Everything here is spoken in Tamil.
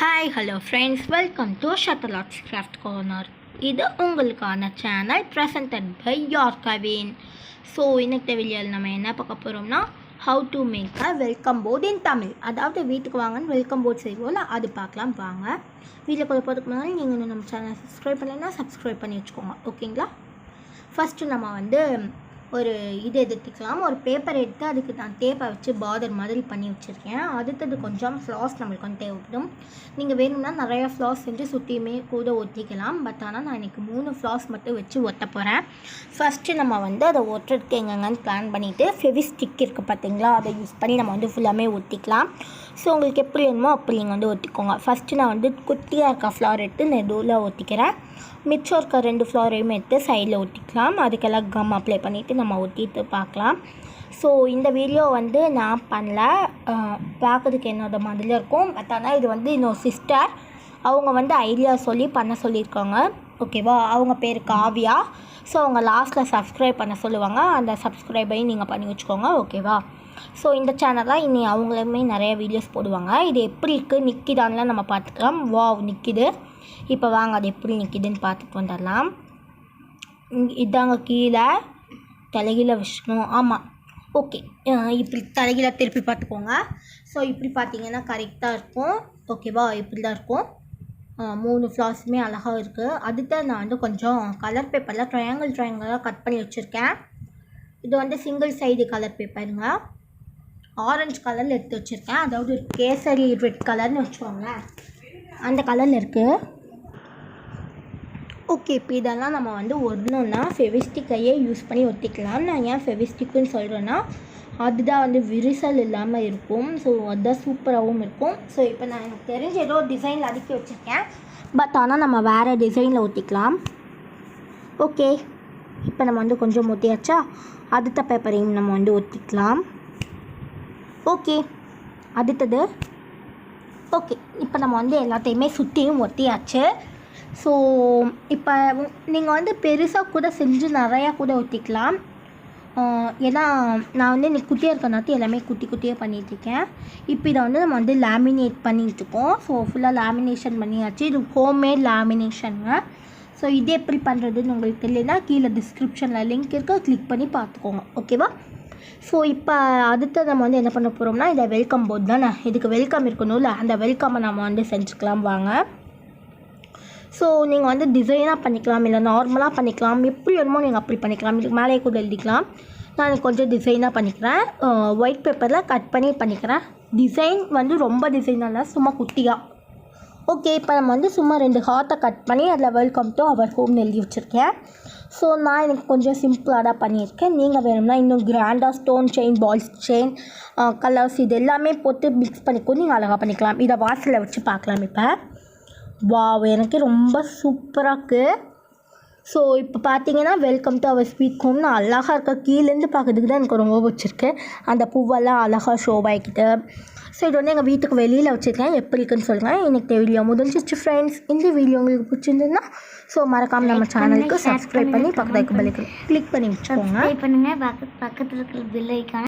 Hi hello friends, welcome to Setel craft corner. இது உங்களுக்கான channel presented by Kavin. So இன்னைக்கு வீடியோவில் நம்ம என்ன பார்க்க போகிறோம்னா, how to make a welcome board in Tamil. அதாவது வீட்டுக்கு வாங்கன்னு வெல்கம் போர்ட் செய்வோம்ல, அது பார்க்கலாம் வாங்க. வீடியோ போகிறதுக்கு முன்னாடி நீங்கள் இன்னும் நம்ம சேனலை சப்ஸ்கிரைப் பண்ணலைன்னா சப்ஸ்கிரைப் பண்ணி வச்சுக்கோங்க, ஓகேங்களா. ஃபஸ்ட்டு நம்ம ஒரு இது எடுத்துக்கலாம். ஒரு பேப்பர் எடுத்து அதுக்கு நான் டேப்பை வச்சு பார்டர் மாதிரி பண்ணி வச்சுருக்கேன். அடுத்தது கொஞ்சம் ஃப்ளாஸ் நம்மளுக்கு வந்து தேவைப்படும். நீங்கள் வேணும்னா நிறையா ஃப்ளாஸ் செஞ்சு சுற்றியுமே கூட ஒட்டிக்கலாம். பட் ஆனால் நான் இன்றைக்கி 3 ஃப்ளாஸ் மட்டும் வச்சு ஒட்ட போகிறேன். ஃபஸ்ட்டு நம்ம அதை ஒட்டுறதுக்கு எங்கெங்கன்னு பிளான் பண்ணிவிட்டு ஃபெவிஸ்டிக் இருக்குது பார்த்தீங்களா, அதை யூஸ் பண்ணி நம்ம ஃபுல்லாமே ஒட்டிக்கலாம். ஸோ உங்களுக்கு எப்படி வேணுமோ அப்படி நீங்கள் ஒட்டிக்கோங்க. ஃபஸ்ட்டு நான் குட்டியாக இருக்க ஃப்ளார் எடுத்து நடுவில் ஒட்டிக்கிறேன். மிச்சம் இருக்க 2 ஃப்ளாரையும் எடுத்து சைடில் ஒட்டிக்கலாம். அதுக்கெல்லாம் கம் அப்ளை பண்ணிவிட்டு நம்ம ஒட்டிட்டு பார்க்கலாம். ஸோ இந்த வீடியோ நான் பண்ணல, பார்க்கறதுக்கு என்னோட மாதிரில இருக்கும். பட் ஆனால் இது இன்னொரு சிஸ்டர் அவங்க ஐடியா சொல்லி பண்ண சொல்லியிருக்காங்க, ஓகேவா. அவங்க பேர் காவியா. ஸோ அவங்க லாஸ்ட்டில் சப்ஸ்கிரைப் பண்ண சொல்லுவாங்க. அந்த சப்ஸ்கிரைபையும் நீங்கள் பண்ணி வச்சுக்கோங்க, ஓகேவா. ஸோ இந்த சேனலில் இனி அவங்களுமே நிறைய வீடியோஸ் போடுவாங்க. இது எப்படி இருக்குது நிற்கிதான்லாம் நம்ம பார்த்துக்கலாம். நிற்கிது. இப்போ வாங்க அது எப்படி நிற்கிதுன்னு பார்த்துட்டு வந்துடலாம். இதாங்க கீழே தலைகீழ வச்சுக்கணும். ஆமாம், ஓகே. இப்படி தலைகீழ திருப்பி பார்த்துக்கோங்க. ஸோ இப்படி பார்த்தீங்கன்னா கரெக்டாக இருக்கும், ஓகேவா. இப்படி தான் இருக்கும். 3 ஃப்ளாஸுமே அழகாக இருக்குது. அதுக்கு நான் கொஞ்சம் கலர் பேப்பரில் ட்ரையாங்கிளாக கட் பண்ணி வச்சுருக்கேன். இது சிங்கிள் சைடு கலர் பேப்பருங்க. ஆரஞ்சு கலரில் எடுத்து வச்சுருக்கேன். அதாவது கேசரி ரெட் கலர்னு வச்சுக்கோங்களேன், அந்த கலரில் இருக்குது. ஓகே, இப்போ இதெல்லாம் நம்ம ஒன்றா ஃபெவிஸ்டிக்கையே யூஸ் பண்ணி ஒட்டிக்கலாம். நான் ஏன் ஃபெவிஸ்டிக்குன்னு சொல்கிறேன்னா, அதுதான் விரிசல் இல்லாமல் இருக்கும். ஸோ அதுதான் சூப்பராகவும் இருக்கும். ஸோ இப்போ நான் எனக்கு தெரிஞ்ச ஏதோ டிசைனில் அடுக்கி வச்சுருக்கேன். பட் ஆனால் நம்ம வேறு டிசைனில் ஒட்டிக்கலாம். ஓகே, இப்போ நம்ம கொஞ்சம் ஒட்டியாச்சா, அடுத்த பேப்பரையும் நம்ம ஒட்டிக்கலாம். ஓகே, அடுத்தது. ஓகே, இப்போ நம்ம எல்லாத்தையுமே சுற்றியும் ஒட்டியாச்சு. ஸோ இப்போ நீங்கள் பெருசாக கூட செஞ்சு நிறையா கூட ஒட்டிக்கலாம். ஏன்னா நான் இன்னைக்கு குட்டியாக இருக்கனாட்டி எல்லாமே குட்டி குட்டியாக பண்ணிகிட்ருக்கேன். இப்போ இதை நம்ம லேமினேட் பண்ணிகிட்ருக்கோம். ஸோ ஃபுல்லாக லேமினேஷன் பண்ணியாச்சு. இது ஹோம்மேட் லேமினேஷனுங்க. ஸோ இது எப்படி பண்ணுறதுன்னு உங்களுக்கு தெரியலனா கீழே டிஸ்கிரிப்ஷனில் லிங்க் இருக்குது, கிளிக் பண்ணி பார்த்துக்கோங்க, ஓகேவா. ஸோ இப்போ அடுத்து நம்ம என்ன பண்ண போகிறோம்னா, இதை வெல்கம் போர்டு தானே, இதுக்கு வெல்கம் இருக்கணும்ல, அந்த வெல்கம்மை நம்ம செஞ்சுக்கலாம் வாங்க. ஸோ நீங்கள் டிசைனாக பண்ணிக்கலாம், இல்லை நார்மலாக பண்ணிக்கலாம், எப்படி வேணுமோ நீங்கள் அப்படி பண்ணிக்கலாம். இதுக்கு மேலே கூட எழுதிக்கலாம். நான் கொஞ்சம் டிசைனாக பண்ணிக்கிறேன். ஒயிட் பேப்பரில் கட் பண்ணி பண்ணிக்கிறேன். டிசைன் ரொம்ப டிசைனாக இல்லை, சும்மா குட்டியாக. ஓகே, இப்போ நம்ம சும்மா 2 ஹார்ட்டை கட் பண்ணி அதில் வெல்கம் டு அவர் ஹோம்னு எழுதி வச்சுருக்கேன். ஸோ நான் எனக்கு கொஞ்சம் சிம்பிளாக தான் பண்ணியிருக்கேன். நீங்கள் வேணும்னா இன்னும் கிராண்டாக stone chain, balls chain, colours இது எல்லாமே போட்டு மிக்ஸ் பண்ணிக்கோ நீங்கள் அழகாக பண்ணிக்கலாம். இதை வாசலில் வச்சு பார்க்கலாம். இப்போ எனக்கு ரொம்ப சூப்பராக இருக்குது. ஸோ இப்போ பார்த்தீங்கன்னா வெல்கம் டு அவர் ஸ்வீட் ஹோம்னு அழகாக இருக்க. கீழேருந்து பார்க்கறதுக்கு தான் எனக்கு ரொம்ப பிடிச்சிருக்கு. அந்த பூவெல்லாம் அழகாக ஷோ ஆகிக்கிட்டு. ஸோ இது எங்கள் வீட்டுக்கு வெளியில் வச்சுருக்கேன். எப்படி இருக்குன்னு சொல்லுங்கள். எனக்கு வீடியோ முடிஞ்சிச்சு ஃப்ரெண்ட்ஸ். இந்த வீடியோ உங்களுக்கு பிடிச்சிருந்ததுன்னா ஸோ மறக்காமல் நம்ம சேனலுக்கு சப்ஸ்கிரைப் பண்ணி பக்கத்துக்கு பெல்லைக்கன் கிளிக் பண்ணி வச்சுக்கோங்க. பண்ணுங்கள். பக்கத்தில் இருக்கிற பெல் ஐக்கான